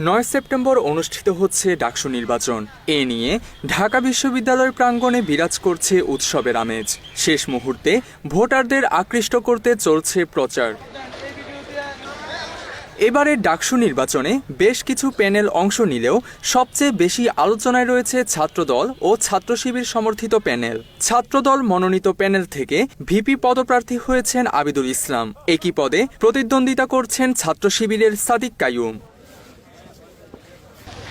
৯ September অনুষ্ঠিত হচ্ছে ডাকসু নির্বাচন। এ নিয়ে ঢাকা বিশ্ববিদ্যালয় প্রাঙ্গণে বিরাজ করছে উৎসবের আমেজ। শেষ মুহূর্তে ভোটারদের আকৃষ্ট করতে চলছে প্রচার। এবারের ডাকসু নির্বাচনে বেশ কিছু প্যানেল অংশ নিলেও সবচেয়ে বেশি আলোচনায় রয়েছে ছাত্রদল ও ছাত্র শিবির সমর্থিত প্যানেল। ছাত্রদল মনোনীত প্যানেল থেকে ভিপি পদপ্রার্থী হয়েছেন আবিদুল ইসলাম। একই পদে প্রতিদ্বন্দ্বিতা করছেন ছাত্র শিবিরের সাদিক কাইয়ুম।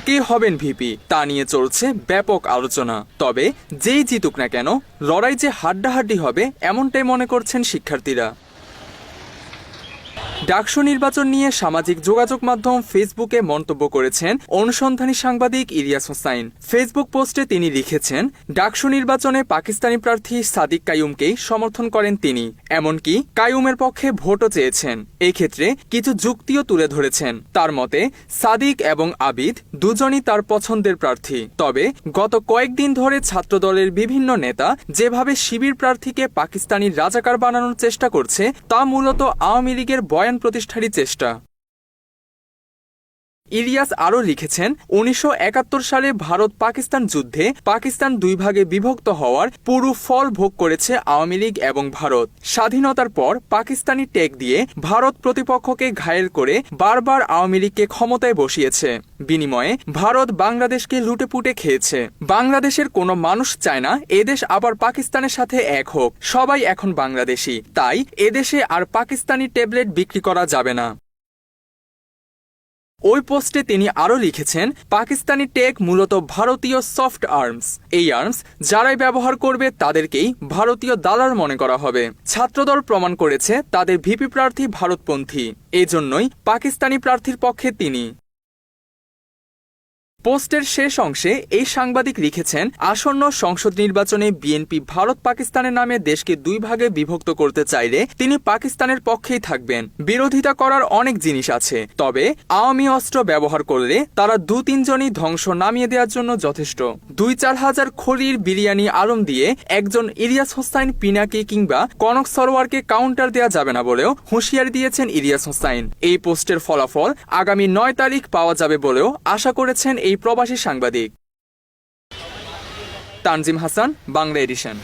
কে হবেন ভিপি তা নিয়ে চলছে ব্যাপক আলোচনা। তবে যেই জিতুক না কেন লড়াই যে হাড্ডাহাড্ডি হবে এমনটাই মনে করছেন শিক্ষার্থীরা। ডাকসু নির্বাচন নিয়ে সামাজিক যোগাযোগ মাধ্যম ফেসবুকে মন্তব্য করেছেন অনুসন্ধানী সাংবাদিক ইলিয়াস হোসাইন। ফেসবুক পোস্টে তিনি লিখেছেন, ডাকসু নির্বাচনে পাকিস্তানি প্রার্থী সাদিক কাইয়ুমকেই সমর্থন করেন তিনি, এমনকি কাইয়ুমের পক্ষে ভোটও চেয়েছেন। এই ক্ষেত্রে কিছু যুক্তিও তুলে ধরেছেন। তার মতে সাদিক এবং আবিদ দুজনই তার পছন্দের প্রার্থী। তবে গত কয়েকদিন ধরে ছাত্রদলের বিভিন্ন নেতা যেভাবে শিবির প্রার্থীকে পাকিস্তানি রাজাকার বানানোর চেষ্টা করছে তা মূলত আওয়ামী লীগের বয়ান প্রতিষ্ঠারই চেষ্টা। ইলিয়াস আরও লিখেছেন, ১৯৭১ সালে ভারত পাকিস্তান যুদ্ধে পাকিস্তান দুই ভাগে বিভক্ত হওয়ার পুরো ফল ভোগ করেছে আওয়ামী লীগ এবং ভারত। স্বাধীনতার পর পাকিস্তানি টেক দিয়ে ভারত প্রতিপক্ষকে ঘায়েল করে বারবার আওয়ামী লীগকে ক্ষমতায় বসিয়েছে। বিনিময়ে ভারত বাংলাদেশকে লুটেপুটে খেয়েছে। বাংলাদেশের কোনো মানুষ চায় না এদেশ আবার পাকিস্তানের সাথে এক হোক। সবাই এখন বাংলাদেশি, তাই এদেশে আর পাকিস্তানি ট্যাবলেট বিক্রি করা যাবে না। ওই পোস্টে তিনি আরও লিখেছেন, পাকিস্তানি টেক মূলত ভারতীয় সফট আর্মস। এই আর্মস যারাই ব্যবহার করবে তাদেরকেই ভারতীয় দালাল মনে করা হবে। ছাত্রদল প্রমাণ করেছে তাদের ভিপি প্রার্থী ভারতপন্থী, এজন্যই পাকিস্তানি প্রার্থীর পক্ষে তিনি। পোস্টের শেষ অংশে এই সাংবাদিক লিখেছেন, আসন্ন সংসদ নির্বাচনে বিএনপি ভারত পাকিস্তানের নামে দেশকে দুই ভাগে বিভক্ত করতে চাইলে তিনি পাকিস্তানের পক্ষেই থাকবেন। বিরোধিতা করার অনেক জিনিস আছে, তবে আওয়ামী অস্ত্র ব্যবহার করলে তারা ২-৩ জনই ধ্বংস নামিয়ে দেওয়ার জন্য যথেষ্ট। ২-৪ হাজার খলির বিরিয়ানি আলম দিয়ে একজন ইলিয়াস হোসাইন পিনাকি কিংবা কনক সরোয়ারকে কাউন্টার দেওয়া যাবে না বলেও হুঁশিয়ারি দিয়েছেন ইলিয়াস হোসাইন। এই পোস্টের ফলাফল আগামী ৯ তারিখ পাওয়া যাবে বলেও আশা করেছেন এই প্রবাসী সাংবাদিক। তানজিম হাসান, বাংলা এডিশন।